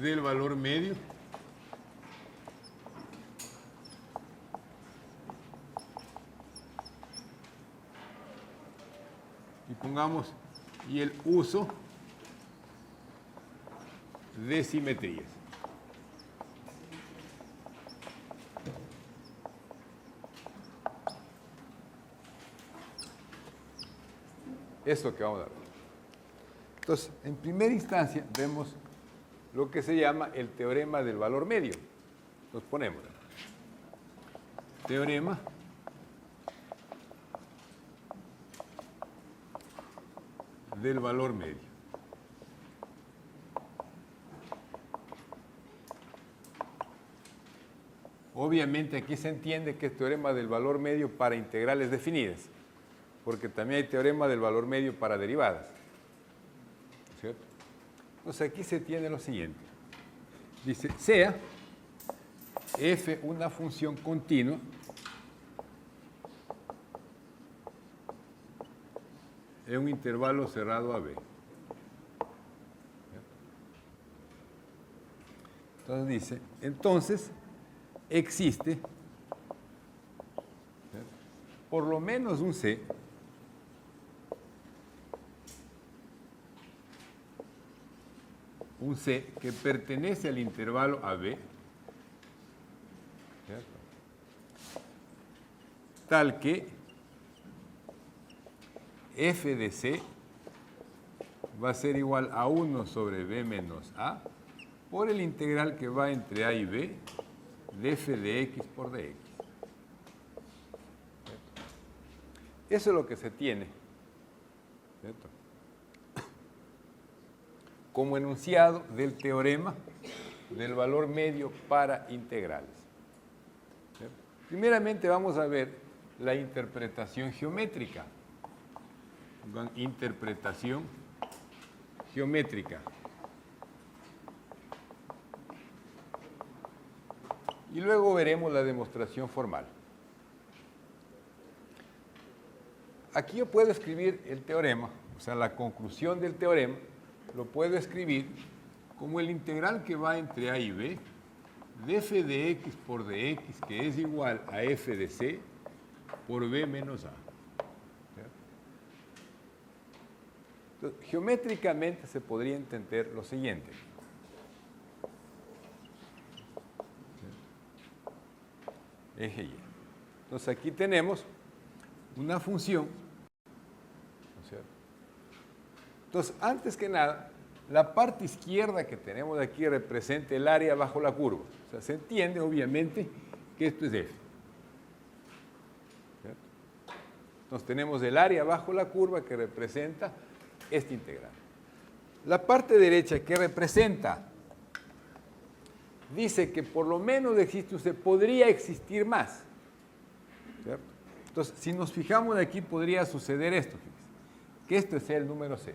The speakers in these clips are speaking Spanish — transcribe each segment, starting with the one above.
del valor medio y pongamos y el uso de simetrías. Es lo que vamos a ver. Entonces, en primera instancia, vemos lo que se llama el teorema del valor medio. Nos ponemos. Teorema del valor medio. Obviamente aquí se entiende que es teorema del valor medio para integrales definidas, porque también hay teorema del valor medio para derivadas. ¿Cierto? Entonces aquí se tiene lo siguiente. Dice, sea f una función continua en un intervalo cerrado a b. Entonces dice, entonces existe por lo menos un c que pertenece al intervalo AB, ¿cierto?, tal que f de c va a ser igual a 1 sobre b menos a por el integral que va entre a y b de f de x por dx. ¿Cierto? Eso es lo que se tiene, ¿cierto?, como enunciado del teorema del valor medio para integrales. ¿Cierto? Primeramente vamos a ver la interpretación geométrica. Interpretación geométrica. Y luego veremos la demostración formal. Aquí yo puedo escribir el teorema, o sea, la conclusión del teorema, lo puedo escribir como el integral que va entre a y b de f de x por dx, que es igual a f de c por b menos a. Entonces, geométricamente se podría entender lo siguiente. Eje y. Entonces aquí tenemos una función, ¿no es cierto? Entonces, antes que nada, la parte izquierda que tenemos aquí representa el área bajo la curva. O sea, se entiende, obviamente, que esto es f. ¿Cierto? Entonces, tenemos el área bajo la curva que representa este integral. La parte derecha que representa, dice que por lo menos existe usted, podría existir más. ¿Cierto? Entonces, si nos fijamos aquí, podría suceder esto, fíjense, que esto es el número c.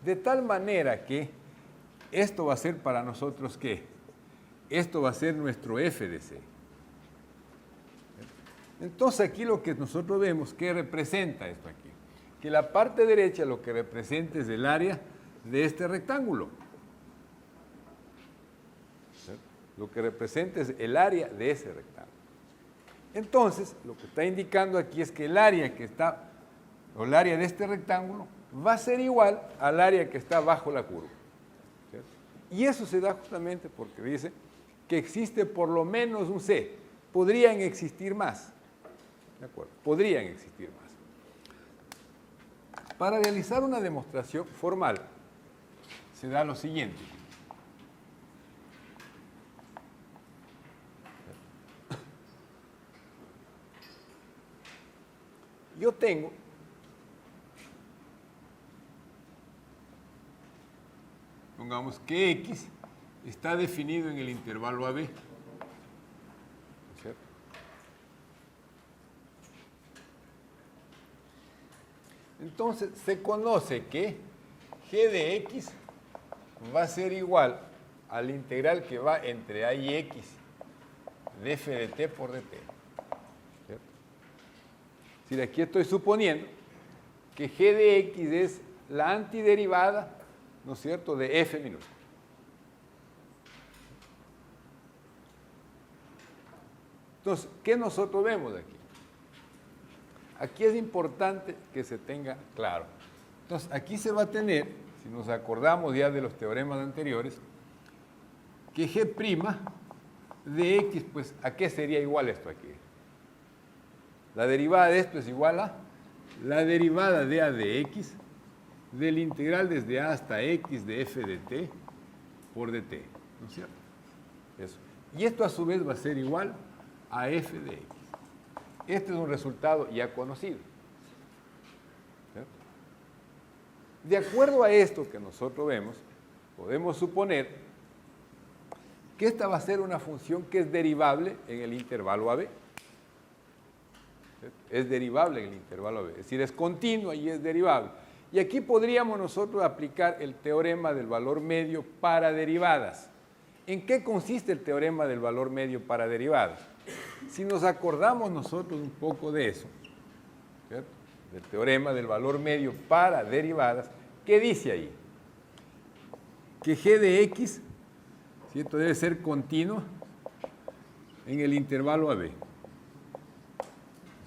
De tal manera que esto va a ser para nosotros, ¿qué? Esto va a ser nuestro f de c. Entonces aquí lo que nosotros vemos, ¿qué representa esto aquí? Que la parte derecha lo que representa es el área de este rectángulo. ¿Cierto? Lo que representa es el área de ese rectángulo. Entonces, lo que está indicando aquí es que el área que está, o el área de este rectángulo, va a ser igual al área que está bajo la curva. ¿Cierto? Y eso se da justamente porque dice que existe por lo menos un c. Podrían existir más. ¿De acuerdo? Podrían existir más. Para realizar una demostración formal, se da lo siguiente. Yo tengo pongamos que x está definido en el intervalo AB. ¿Cierto? Entonces, se conoce que g de x va a ser igual al integral que va entre a y x de f de t por dt. ¿Cierto? Es decir, aquí estoy suponiendo que g de x es la antiderivada, ¿no es cierto?, de f minúscula. Entonces, ¿qué nosotros vemos aquí? Aquí es importante que se tenga claro. Entonces, aquí se va a tener, si nos acordamos ya de los teoremas anteriores, que G' de X, pues, ¿a qué sería igual esto aquí? La derivada de esto es igual a la derivada de A de X del integral desde A hasta X de f de t por dt, ¿no es cierto? Eso. Y esto a su vez va a ser igual a f de X. Este es un resultado ya conocido. ¿Cierto? De acuerdo a esto que nosotros vemos, podemos suponer que esta va a ser una función que es derivable en el intervalo AB. ¿Cierto? Es derivable en el intervalo AB, es decir, es continua y es derivable. Y aquí podríamos nosotros aplicar el teorema del valor medio para derivadas. ¿En qué consiste el teorema del valor medio para derivadas? Si nos acordamos nosotros un poco de eso, ¿cierto? Del teorema del valor medio para derivadas, ¿qué dice ahí? Que g de x, ¿cierto?, debe ser continuo en el intervalo AB.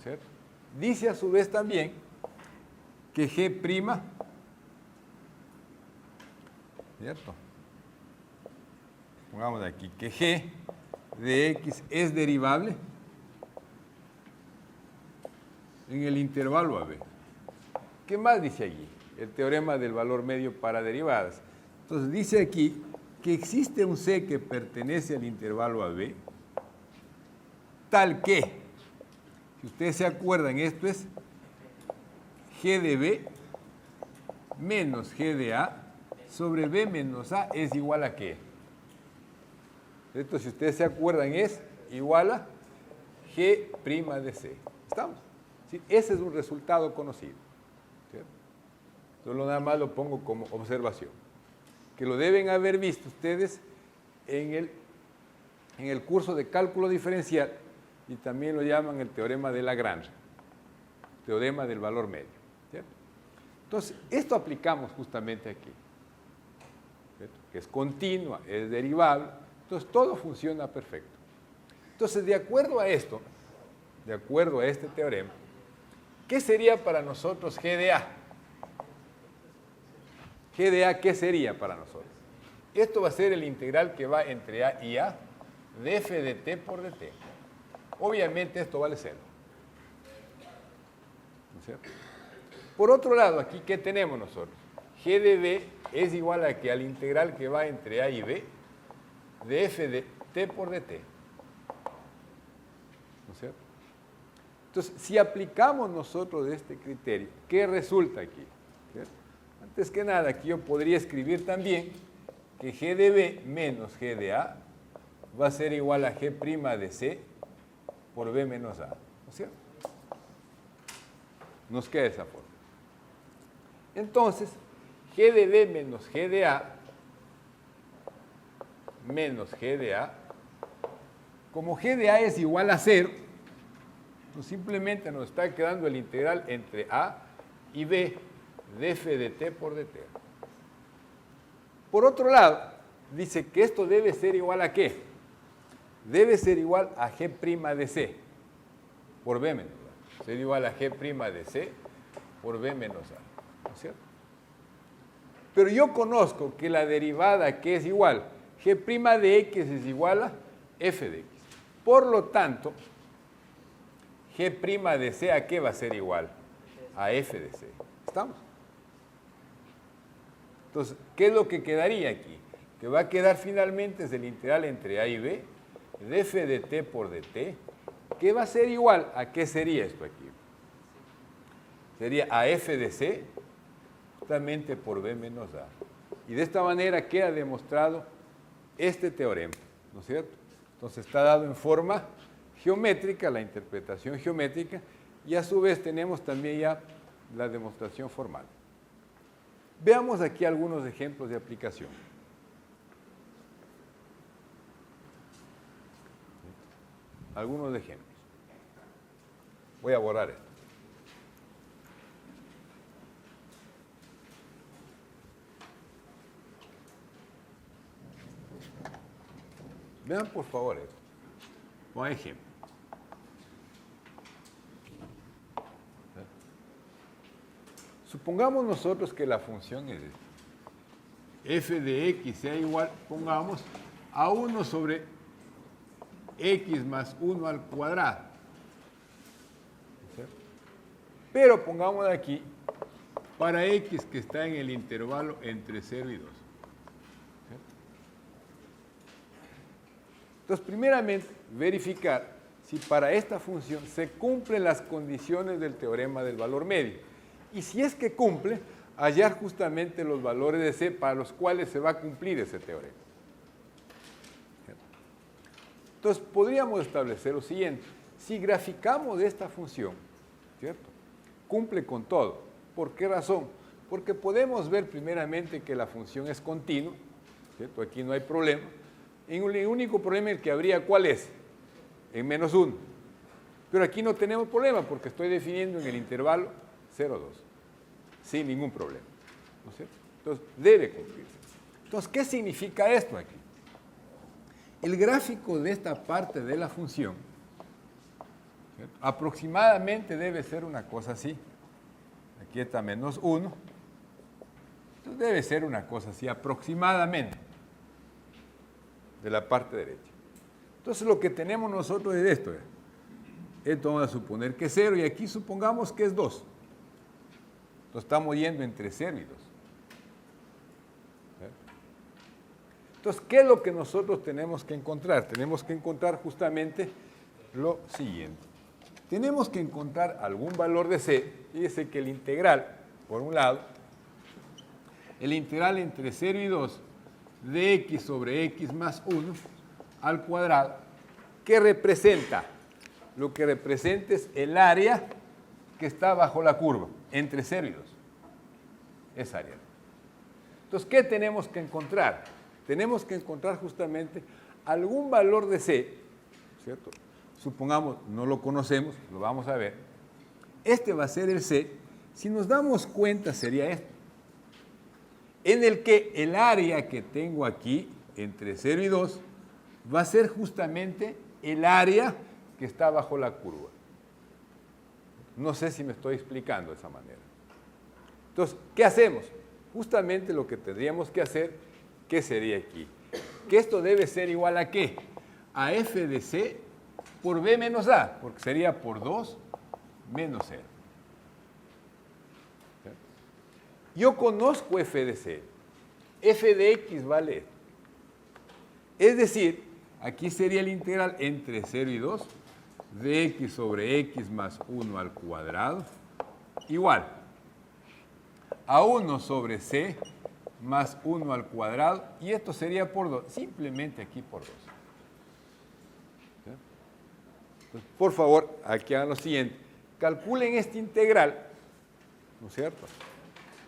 ¿Cierto? Dice a su vez también que g', ¿cierto? Pongamos aquí que g de x es derivable en el intervalo AB. ¿Qué más dice allí? El teorema del valor medio para derivadas. Entonces dice aquí que existe un C que pertenece al intervalo AB, tal que, si ustedes se acuerdan, esto es G de B menos G de A sobre B menos A es igual a ¿qué? Esto, si ustedes se acuerdan, es igual a G' de C. ¿Estamos? ¿Sí? Ese es un resultado conocido. ¿Cierto? Solo nada más lo pongo como observación. Que lo deben haber visto ustedes en el curso de cálculo diferencial y también lo llaman el teorema de Lagrange, teorema del valor medio. ¿Cierto? Entonces, esto aplicamos justamente aquí. ¿Cierto? Que es continua, es derivable. Entonces, todo funciona perfecto. Entonces, de acuerdo a esto, de acuerdo a este teorema, ¿qué sería para nosotros G de A? G de A, ¿qué sería para nosotros? Esto va a ser el integral que va entre A y A de f de t por dt. Obviamente esto vale 0. ¿No es cierto? Por otro lado, aquí, ¿qué tenemos nosotros? G de B es igual a que al integral que va entre A y B de f de t por dt. ¿No es cierto? Entonces, si aplicamos nosotros este criterio, ¿qué resulta aquí? ¿Cierto? Antes que nada, aquí yo podría escribir también que G de B menos G de A va a ser igual a G' de C por B menos A. ¿No es cierto? Nos queda esa forma. Entonces, G de B menos G de A menos G de A, como G de A es igual a 0, pues simplemente nos está quedando el integral entre A y B de f de t por dt. Por otro lado, dice que esto debe ser igual a ¿qué? Debe ser igual a G' de C por B menos A. Ser igual a G' de C por B menos A. ¿No es cierto? Pero yo conozco que la derivada que es igual, G' de X es igual a f de X. Por lo tanto, G' de C ¿a qué va a ser igual? A f de C. ¿Estamos? Entonces, ¿qué es lo que quedaría aquí? Que va a quedar finalmente es el integral entre A y B de f de t por dt, que va a ser igual a ¿qué sería esto aquí? Sería a f de c justamente por b menos a. Y de esta manera queda demostrado este teorema, ¿no es cierto? Entonces está dado en forma geométrica, la interpretación geométrica, y a su vez tenemos también ya la demostración formal. Veamos aquí algunos ejemplos de aplicación. Algunos ejemplos. Voy a borrar esto. Vean por favor esto. Por ejemplo, Supongamos nosotros que la función es esta. F de x sea igual, pongamos, a 1 sobre x más 1 al cuadrado. ¿Cierto? Pero pongamos aquí, para x que está en el intervalo entre 0 y 2. ¿Cierto? Entonces, primeramente, verificar si para esta función se cumplen las condiciones del teorema del valor medio. Y si es que cumple, hallar justamente los valores de C para los cuales se va a cumplir ese teorema. Entonces, podríamos establecer lo siguiente. Si graficamos esta función, ¿cierto? Cumple con todo. ¿Por qué razón? Porque podemos ver primeramente que la función es continua, ¿cierto? Aquí no hay problema. El único problema el que habría, ¿cuál es? En menos 1. Pero aquí no tenemos problema porque estoy definiendo en el intervalo 0, 2. Sin ningún problema. ¿No es cierto? Entonces, debe cumplirse. Entonces, ¿qué significa esto aquí? El gráfico de esta parte de la función, ¿cierto? Aproximadamente debe ser una cosa así. Aquí está menos 1. Entonces, debe ser una cosa así, aproximadamente, de la parte derecha. Entonces, lo que tenemos nosotros es esto. Esto vamos a suponer que es 0 y aquí supongamos que es 2. Entonces, estamos yendo entre 0 y 2. Entonces, ¿qué es lo que nosotros tenemos que encontrar? Tenemos que encontrar justamente lo siguiente. Tenemos que encontrar algún valor de C. Fíjese que el integral, por un lado, el integral entre 0 y 2 de x sobre x más 1 al cuadrado, ¿qué representa? Lo que representa es el área que está bajo la curva, entre 0 y 2. Esa área. Entonces, ¿qué tenemos que encontrar? Tenemos que encontrar justamente algún valor de C, ¿cierto? Supongamos, no lo conocemos, lo vamos a ver. Este va a ser el C. Si nos damos cuenta, sería esto. En el que el área que tengo aquí, entre 0 y 2, va a ser justamente el área que está bajo la curva. No sé si me estoy explicando de esa manera. Entonces, ¿qué hacemos? Justamente lo que tendríamos que hacer, ¿qué sería aquí? Que esto debe ser igual a ¿qué? A f de C por b menos a, porque sería por 2 menos 0. Yo conozco f de C. F de x vale esto. Es decir, aquí sería el integral entre 0 y 2 de x sobre x más 1 al cuadrado igual a 1 sobre c más 1 al cuadrado, y esto sería por 2, simplemente aquí por 2. Entonces, por favor, aquí hagan lo siguiente, calculen este integral, ¿no es cierto?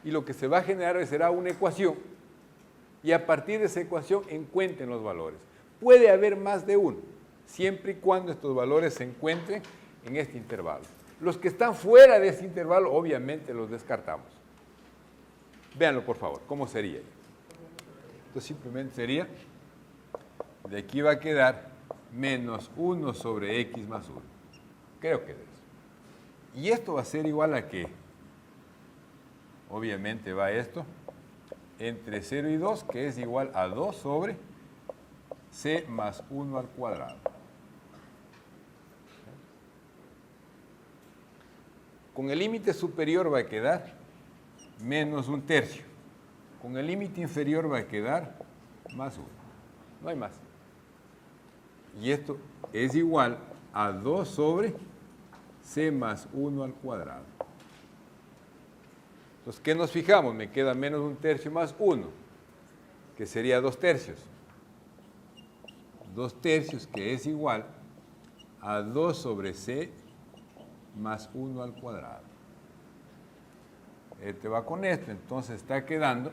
Y lo que se va a generar será una ecuación, y a partir de esa ecuación encuentren los valores. Puede haber más de uno, siempre y cuando estos valores se encuentren en este intervalo. Los que están fuera de este intervalo, obviamente los descartamos. Véanlo, por favor, ¿cómo sería? Entonces simplemente sería, de aquí va a quedar menos 1 sobre x más 1. Creo que es eso. Y esto va a ser igual a ¿qué? Obviamente va esto entre 0 y 2, que es igual a 2 sobre c más 1 al cuadrado. Con el límite superior va a quedar menos 1/3. Con el límite inferior va a quedar más 1. No hay más. Y esto es igual a 2 sobre c más 1 al cuadrado. Entonces, ¿qué nos fijamos? Me queda menos 1/3 más 1, que sería 2/3. 2/3, que es igual a 2 sobre c más 1 al cuadrado. Este va con esto, entonces está quedando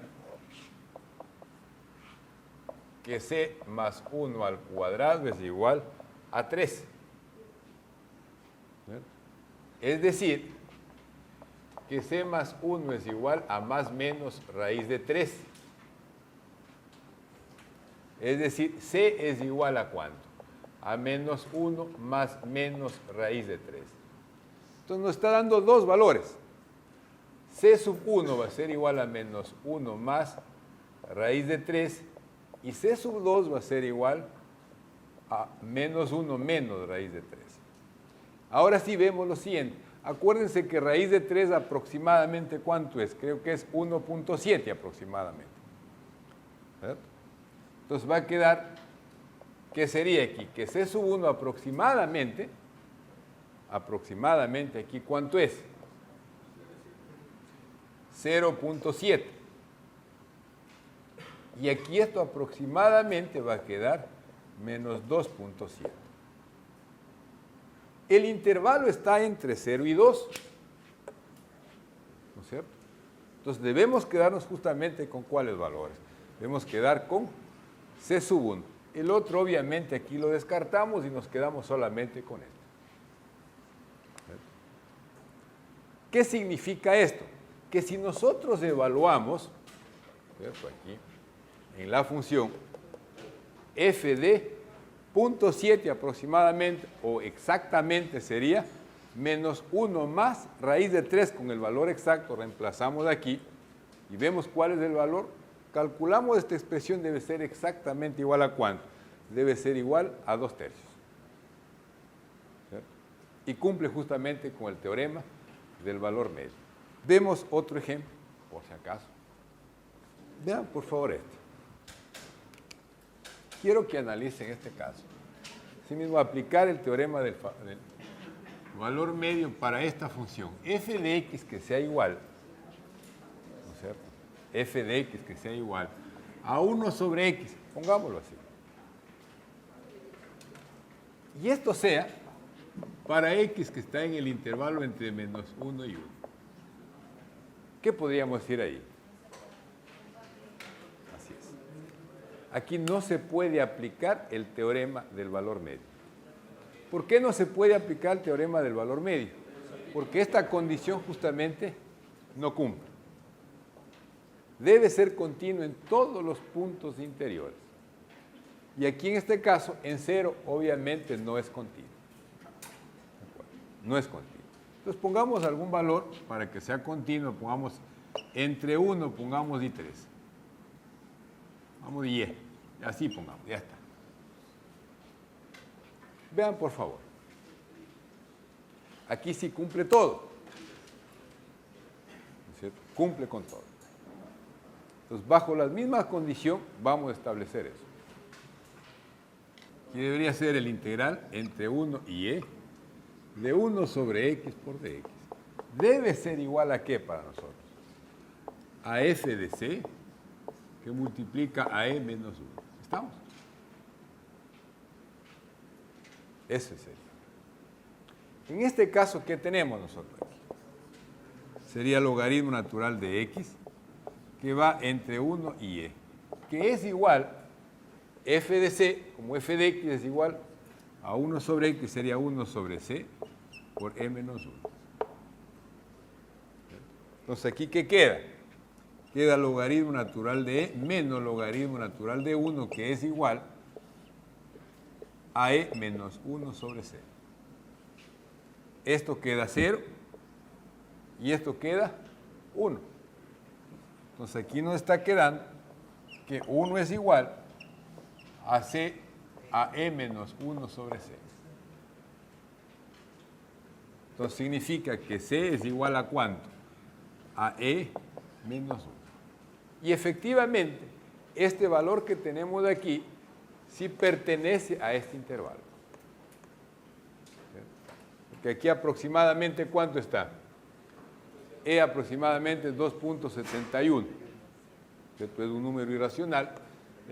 que c más 1 al cuadrado es igual a 3. Es decir, que c más 1 es igual a más menos raíz de 3. Es decir, c es igual a ¿cuánto? A menos 1 más menos raíz de 3. Entonces nos está dando dos valores. C sub 1 va a ser igual a menos 1 más raíz de 3 y C sub 2 va a ser igual a menos 1 menos raíz de 3. Ahora sí vemos lo siguiente. Acuérdense que raíz de 3 aproximadamente, ¿cuánto es? Creo que es 1.7 aproximadamente. ¿Cierto? Entonces va a quedar, ¿qué sería aquí? Que C sub 1 aproximadamente aquí, ¿cuánto es? 0.7. Y aquí esto aproximadamente va a quedar menos 2.7. El intervalo está entre 0 y 2. ¿No es cierto? Entonces debemos quedarnos justamente con cuáles valores. Debemos quedar con C sub 1. El otro obviamente aquí lo descartamos y nos quedamos solamente con esto. ¿Qué significa esto? Que si nosotros evaluamos, ¿cierto? Aquí, en la función f de 0.7 aproximadamente, o exactamente sería menos 1 más raíz de 3 con el valor exacto, reemplazamos aquí y vemos cuál es el valor, calculamos esta expresión, debe ser exactamente igual a ¿cuánto? Debe ser igual a 2/3. ¿Cierto? Y cumple justamente con el teorema del valor medio. Vemos otro ejemplo, por si acaso. Vean por favor este. Quiero que analicen este caso. Asimismo, aplicar el teorema del valor medio para esta función. F de x que sea igual, ¿no es cierto? F de x que sea igual a 1 sobre x, pongámoslo así. Y esto sea para x que está en el intervalo entre menos 1 y 1. ¿Qué podríamos decir ahí? Así es. Aquí no se puede aplicar el teorema del valor medio. ¿Por qué no se puede aplicar el teorema del valor medio? Porque esta condición justamente no cumple. Debe ser continuo en todos los puntos interiores. Y aquí en este caso, en 0, obviamente no es continuo. No es continuo. Entonces pongamos algún valor para que sea continuo, pongamos entre 1, pongamos y 3. Vamos y así pongamos, ya está. Vean por favor. Aquí sí cumple todo. ¿No es cierto? Cumple con todo. Entonces bajo la misma condición vamos a establecer eso. Aquí debería ser el integral entre 1 y de 1 sobre x por dx. Debe ser igual a ¿qué para nosotros? A f de c que multiplica a e menos 1. ¿Estamos? Eso sería. En este caso, ¿qué tenemos nosotros aquí? Sería logaritmo natural de x que va entre 1 y e, que es igual, f de c, como f de x es igual a 1 sobre x, sería 1 sobre c por e menos 1. Entonces, ¿aquí qué queda? Queda logaritmo natural de e menos logaritmo natural de 1, que es igual a e menos 1 sobre c. Esto queda 0 y esto queda 1. Entonces, aquí nos está quedando que 1 es igual a c a e menos 1 sobre c. Entonces significa que c es igual a ¿cuánto? A e menos 1. Y efectivamente, este valor que tenemos de aquí sí pertenece a este intervalo. Porque aquí aproximadamente ¿cuánto está? E aproximadamente 2.71. Esto es un número irracional.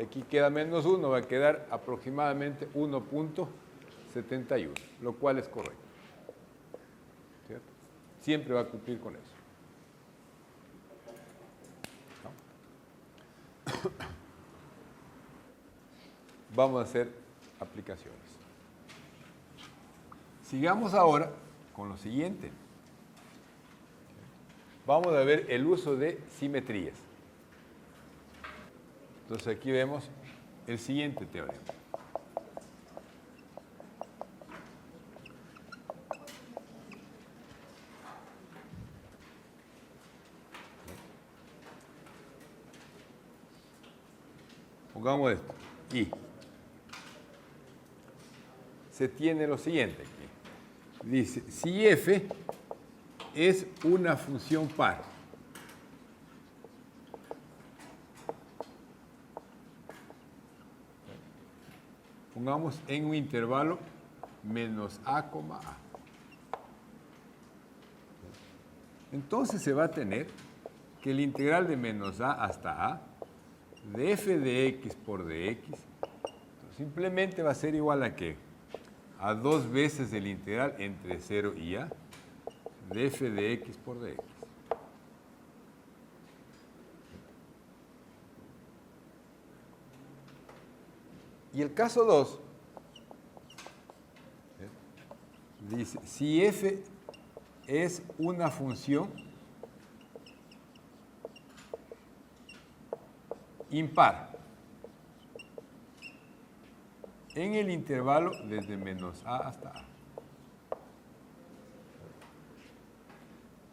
Aquí queda menos 1, va a quedar aproximadamente 1.71, lo cual es correcto. ¿Cierto? Siempre va a cumplir con eso. ¿No? Vamos a hacer aplicaciones. Sigamos ahora con lo siguiente. Vamos a ver el uso de simetrías. Entonces aquí vemos el siguiente teorema. Pongamos esto, y se tiene lo siguiente aquí. Dice, si f es una función par, pongamos en un intervalo menos a, a. Entonces se va a tener que el integral de menos a hasta a de f de x por dx simplemente va a ser igual a ¿qué? A 2 veces el integral entre 0 y a de f de x por dx. Y el caso 2 dice, si f es una función impar en el intervalo desde menos a hasta a.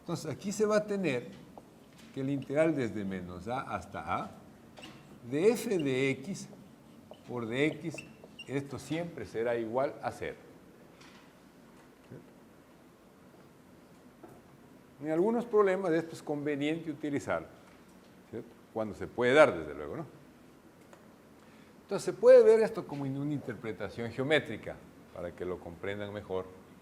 Entonces, aquí se va a tener que el integral desde menos a hasta a de f de x por dx, esto siempre será igual a 0. En algunos problemas esto es conveniente utilizarlo, ¿cierto? Cuando se puede dar, desde luego, ¿no? Entonces se puede ver esto como una interpretación geométrica, para que lo comprendan mejor.